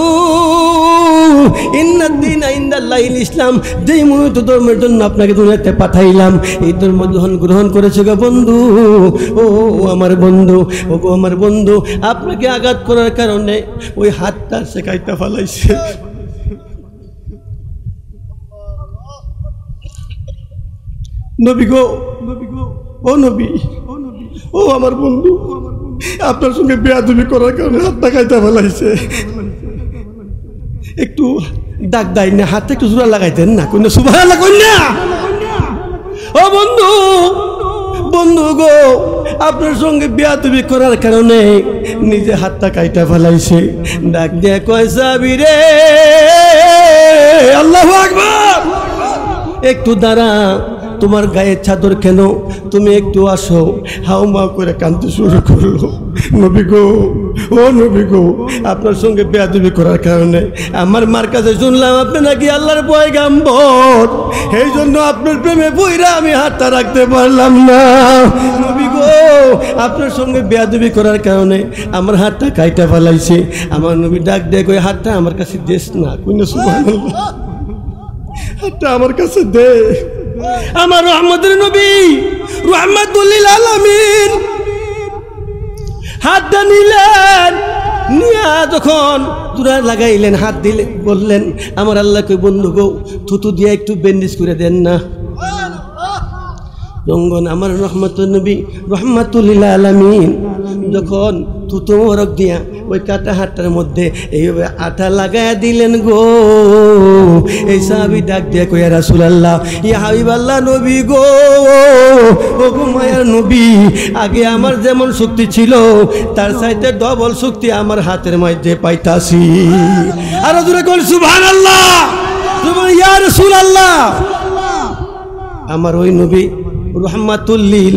Speaker 1: ইন্নাদ দীনা ইনদাল্লাহিল ইসলাম, যেই মূলত ধর্মের জন্য আপনাকে দুনিয়াতে পাঠাইলাম, এই ধর্ম গ্রহণ করেছে গো বন্ধু। ও আমার বন্ধু, ও গো আমার বন্ধু, আপনাকে আঘাত করার কারণে ওই হাতটা সে কাইটা ফেলাইছে। নবী গো, ও নবী, ও আমার বন্ধু, আপনার সঙ্গে বেয়াদবি করার কারণে হাতটা কাইটা ফেলাইছে। একটু ডাক দেয় না, হাতে একটু জোড়া লাগাইতেন না, কন্যা সুবহানাল্লাহ কন্যা। ও বন্ধু, বন্ধু গো আপনার সঙ্গে বেয়াদবি করার কারণে নিজে হাতটা কাইটা ফেলাইছে। ডাক দিয়ে কয়, সাবি রে, আল্লাহু আকবার, একটু দাঁড়া, তোমার গায়ের চাদর কেন, তুমি একটু আসো। হাউমা করে কাঁদতে শুরু করলো। নবী গো, ও নবী গো, আপনার সঙ্গে বেয়াদবি করার কারণে আমার মার কাছে শুনলাম আপনি নাকি আল্লাহর পয়গাম্বর, এই জন্য আপনার প্রেমে বইরা আমি হাতটা রাখতে পারলাম না। নবী গো আপনার সঙ্গে বেয়াদবি করার কারণে আমার হাতটা কাইটা ফেলাইছে। আমার নবী ডাক দেয় কই, হাতটা আমার কাছে দেশ না, কইনা সুবহানাল্লাহ, হাতটা আমার কাছে দে। আমার রহমতের নবী রহমাতুল লিল আলামিন হাতটা নিলেন, নিয়া যখন তুরা লাগাইলেন, হাত দিলে বললেন, আমার আল্লাহকে বন্ধু গো থুতু দিয়ে একটু ব্যান্ডেজ করে দেন না। রঙ্গন আমার রহমতুল নবী রহমাতুল লিল আলামিন যখন থুতু মোবারক দিয়া ওই কাটা হাতটার মধ্যে এইভাবে আঠা লাগায়া দিলেন গো। এই সাহাবী ডাক দিয়ে কই, ইয়া রাসূলুল্লাহ, ইয়া হাবিবাল্লাহ, নবী গো, ও গো মায়ার নবী, আগে আমার যেমন শক্তি ছিল তার চাইতে ডবল শক্তি আমার হাতের মধ্যে পাইতাছি। আর জোরে কই সুবহানাল্লাহ, ইয়া রাসূলুল্লাহ। আমার ওই নবী রহমাতুল লিল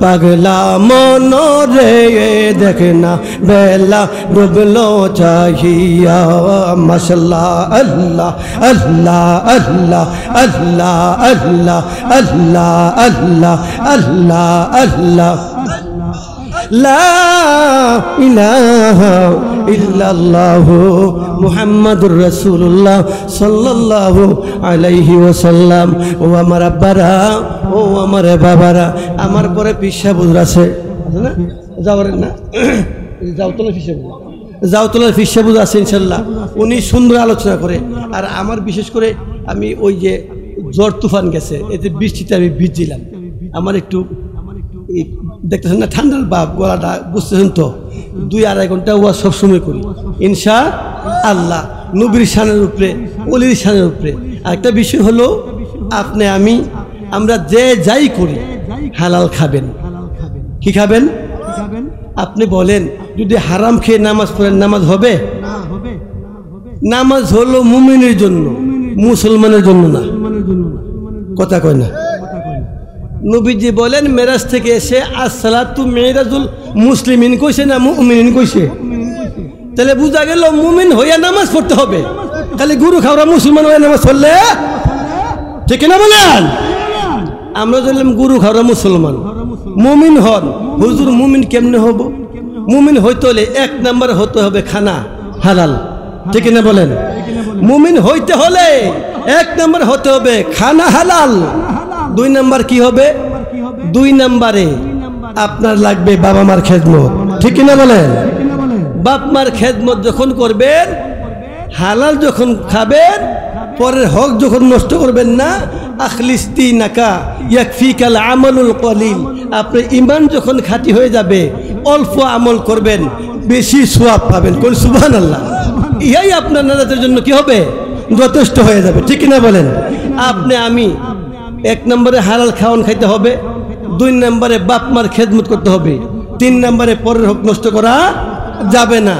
Speaker 1: পাগলা মনরে দেখনা বেলা ডুবলো চাহিয়া মাশাল্লাহ আল্লাহ আল্লাহ আল্লাহ আল্লাহ আল্লাহ আল্লাহ আল্লাহ আল্লাহ আল্লাহ লা ইলাহা ইল্লাল্লাহু মুহাম্মাদুর রাসূলুল্লাহ সাল্লাল্লাহু আলাইহি ওয়াসাল্লাম। ও আমার আব্বারা, ও আমার বাবারা, আমার পরে পিসা বুজুর আছে না, যাওয়ারেন না, যাওতলা পিসা বুজুর, যাওতলার পিসা বুজুর আছে ইনশাআল্লাহ। উনি সুন্দর আলোচনা করে। আর আমার বিশেষ করে আমি ওই যে ঝড় তুফান গেছে, এতে বৃষ্টিতে আমি ভিজছিলাম, আমার একটু দেখতেছেন না ঠান্ডার ভাব, গলাটা বুঝতেছেন তো, 2-2.5 ঘন্টা ওয়াজ সবসময় করি ইনশা আল্লাহ, নবীর শানের উপরে, অলির শানের উপরে। আরেকটা বিষয় হলো, আপনি আমরা যে যাই করি হালাল খাবেন। কি খাবেন? আপনি বলেন যদি হারাম খেয়ে নামাজ পড়েন নামাজ হবে? নামাজ হলো মুমিনের জন্য, মুসলমানের জন্য না। কথা কয় না। নবীজি বলেন মেরাজ থেকে এসে আসসালাতু মিরাজুল মুসলিমিন কইছে না মুমিনিন কইছে? তাহলে বুঝা গেল মুমিন হইয়া নামাজ পড়তে হবে। খালি গুরু খাওয়া মুসলমান হইয়া নামাজ পড়লে ঠিক না বলেন? আমরা বললাম গুরু খাওয়া মুসলমান, মুমিন হন। হুজুর মুমিন কেমনে হব? মুমিন হইতে হলে 1 নাম্বার হতে হবে খানা হালাল, ঠিক না বলেন? মুমিন হইতে হলে 1 নাম্বার হতে হবে খানা হালাল। 2 নাম্বার কি হবে? 2 নাম্বারে আপনার লাগবে বাবা মার খেদমত, ঠিক না বলেন? বাপ মার খেদমত যখন করবেন, হালাল যখন খাবেন, পরের হক যখন নষ্ট করবেন না, আখলিস্তি নাকা ইয়াকফিকাল আমালুল কলিল। আপনার ইমান যখন খাঁটি হয়ে যাবে, অল্প আমল করবেন, বেশি সওয়াব পাবেন। কোন সুবহানাল্লাহ। ইহাই আপনার নাজাতের জন্য কি হবে? যথেষ্ট হয়ে যাবে, ঠিক না বলেন? আমি 1 নম্বরে হালাল খাওয়ান খাইতে হবে, 2 নম্বরে বাপ মার খেদমত করতে হবে, 3 নম্বরে পরের হক নষ্ট করা যাবে না।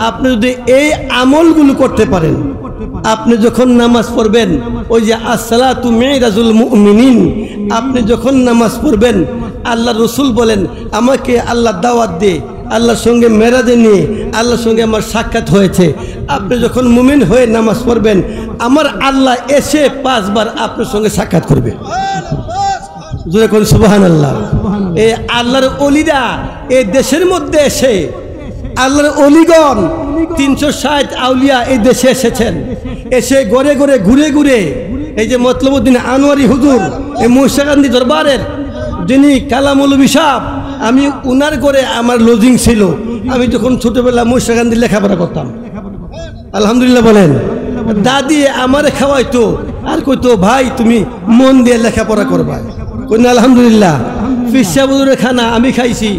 Speaker 1: আপনি যদি এই আমলগুলো করতে পারেন, আপনি যখন নামাজ পড়বেন, ওই যে আসসালাতু মিরাজুল মুমিনিন, আপনি যখন নামাজ পড়বেন, আল্লাহ রসুল বলেন আমাকে আল্লাহ দাওয়াত দিয়ে আল্লাহর সঙ্গে মেরাজে নিয়ে আল্লাহর সঙ্গে আমার সাক্ষাৎ হয়েছে। আপনি যখন মুমিন হয়ে নামাজ পড়বেন, আমার আল্লাহ এসে 5 বার আপনার সঙ্গে সাক্ষাৎ করবে। যখন সুবহানাল্লাহ। এই আল্লাহর ওলিরা এই দেশের মধ্যে এসে, আল্লাহর ওলিগণ 360 আউলিয়া এই দেশে এসেছেন, এসে ঘরে ঘরে ঘুরে ঘুরে, এই যে মতলবউদ্দিন আনোয়ারি হুজুর, এই মুর্শিদাবাদী দরবারের যিনি কালামৌলভী সাহেব, আমি উনার ঘরে আমার লজিং ছিল। আমি যখন ছোটবেলা মুর্শিদাবাদী লেখাপড়া করতাম, আলহামদুলিল্লাহ বলেন। দাদি আমারে খাওয়াইতো আর কইতো ভাই তুমি মন দিয়ে লেখাপড়া করবা। কই না আলহামদুলিল্লাহ। ফিরসা বুজুরের খানা আমি খাইছি,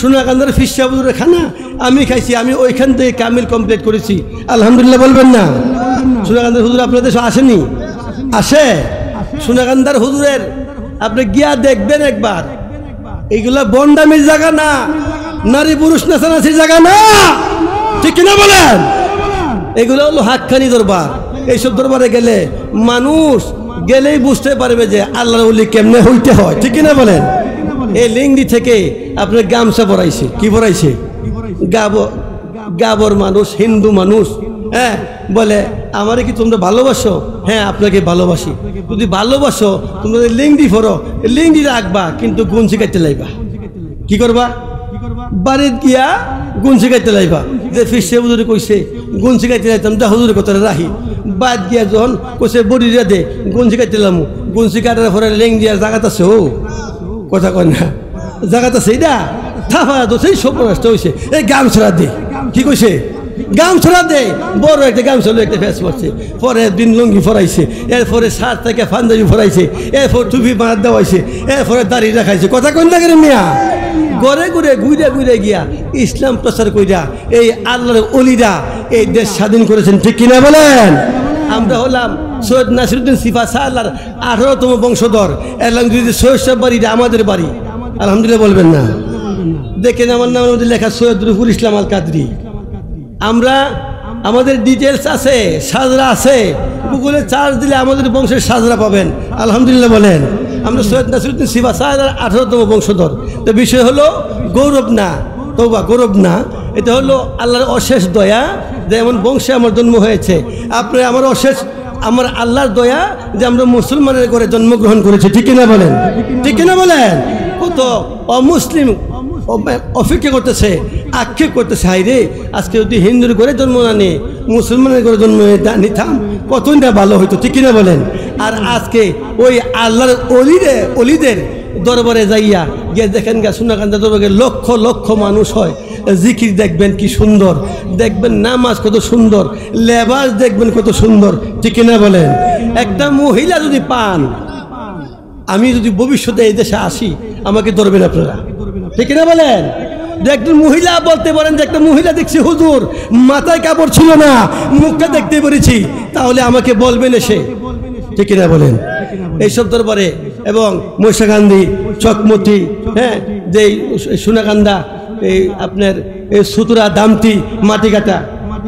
Speaker 1: সোনাকান্দার ফিরসা বুজুরের খানা আমি খাইছি। আমি ওইখান থেকে কামিল কমপ্লিট করেছি, আলহামদুলিল্লাহ বলবেন না? সোনাকান্দার হুজুর আপনাদের আসেনি? আসে। সোনাকান্দার হুজুরের আপনি গিয়া দেখবেন একবার, এইগুলা বন্ডামির জায়গা না, নারী পুরুষ নাচানাচির জায়গা না, ঠিক না বলেন? এগুলো হলো হাক্কানি দরবার। এইসব দরবারে গেলে মানুষ গেলেই বুঝতে পারবে যে আল্লাহর ওলি কেমনে হইতে হয়, ঠিক না বলেন? এই লিঙ্গি থেকে আপনার গামছা পরাইছে, কি পরাইছে? গাবর মানুষ, হিন্দু মানুষ, হ্যাঁ, বলে আমারে কি তোমরা ভালোবাসো? হ্যাঁ আপনাকে ভালোবাসি। যদি ভালোবাসো তোমরা লিঙ্গি পরো, লিঙ্গি রাখবা, কিন্তু গুনছি কাটতে লাইবা। কি করবা? বাড়ির গিয়া গুনছি কাটতে লাইবা। যে ফিরসে হুজুরে কইছে গুনছি কাটতে লাইতাম, যা হুজুরের কথা রাহি। বাদ গিয়া যখন কইছে বডি দে গুনছি কাটতে লাম, গুনছি কাটার পরে লেং দিয়ার জায়গাত আছে। ও কথা কয় না, জায়গাত আছে এটা থাফা তো সেই সব নষ্ট হয়েছে। এই গামছড়া দে, কি কইছে? গামছড়া দে, বড় একটা গামছা একটা ফেস করছে। পরে দিন লুঙ্গি ফরাইছে, এরপরে শার্ট থেকে পাঞ্জাবি ফরাইছে, এরপর টুপি বাঁধ দেওয়াইছে, এরপরে দাড়ি রাখাইছে। কথা কই না কেন মিয়া? ঘরে ঘুরে ঘুরে ঘুরে গিয়া ইসলাম প্রচার কইরা এই আল্লাহর ওলিরা এই দেশ স্বাধীন করেছেন, ঠিক কিনা বলেন? আমরা হলাম সৈয়দ নাসিরউদ্দিন সিফা শাহ আল্লাহর 18তম বংশধর। এলাম যদি সৈয়দ সাহেব বাড়িটা আমাদের বাড়ি, আলহামদুলিল্লাহ বলবেন না? দেখেন আমার নামের মধ্যে লেখা সৈয়দ রুহুল ইসলাম আল কাদরি। আমরা আমাদের ডিটেলস আছে, সাজরা আছে, গুগলে চার্জ দিলে আমাদের বংশের সাজরা পাবেন, আলহামদুলিল্লাহ বলেন। আমরা সৈয়দ নাসিরউদ্দিন সিবা সাহেবের 18তম বংশধর। তো বিষয় হলো গৌরব না, তওবা, গৌরব না, এটা হলো আল্লাহর অশেষ দয়া যে এমন বংশে আমার জন্ম হয়েছে। আপনি আমার অশেষ, আমার আল্লাহর দয়া যে আমরা মুসলমানের ঘরে জন্মগ্রহণ করেছি। ঠিক কিনা বলেন? ঠিক কিনা বলেন? কত অমুসলিম অপেক্ষা করতেছে, আক্ষেপ করতেছে, হাই রে আজকে যদি হিন্দুর ঘরে জন্ম না নিয়ে মুসলমানের ঘরে জন্ম নিতাম কতই না ভালো হইতো। ঠিক কিনা বলেন? আর আজকে ওই আল্লাহর অলিদের দরবারে যাইয়া গিয়ে দেখেন গা সোনাকান্দা দরবারে লক্ষ লক্ষ মানুষ হয়, জিকির দেখবেন কি সুন্দর, দেখবেন নামাজ কত সুন্দর, লেবাস দেখবেন কত সুন্দর। ঠিক কিনা বলেন? একটা মহিলা যদি পান, আমি যদি ভবিষ্যতে এই দেশে আসি আমাকে ধরবেন আপনারা। ঠিক কিনা বলেন? যে একজন মহিলা বলতে পারেন যে একটা মহিলা দেখছি হুজুর মাথায় কাপড় ছিল না, মুখটা দেখতে পেরেছি, তাহলে আমাকে বলবেন এসে। ঠিক কিনা বলেন? এইসব দরবারে এবং মহিষাকান্দি, চকমতি, হ্যাঁ, যে সোনাকান্দা, এই আপনার এই সুতুরা, দামতি, মাটিকাটা,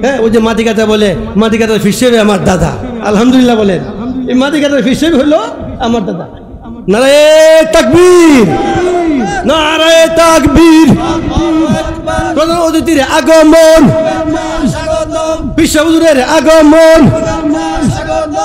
Speaker 1: হ্যাঁ, ওই যে মাটিকাটা বলে, মাটিকাটার হিসেবে আমার দাদা, আলহামদুলিল্লাহ বলেন, এই মাটিকাটার হিসেবে হলো আমার দাদা। নারায়ে তাকবীর, নারায়ে তাকবীর। প্রধান অতিথির আগমন, বিশ্ব হুজুরের আগমন,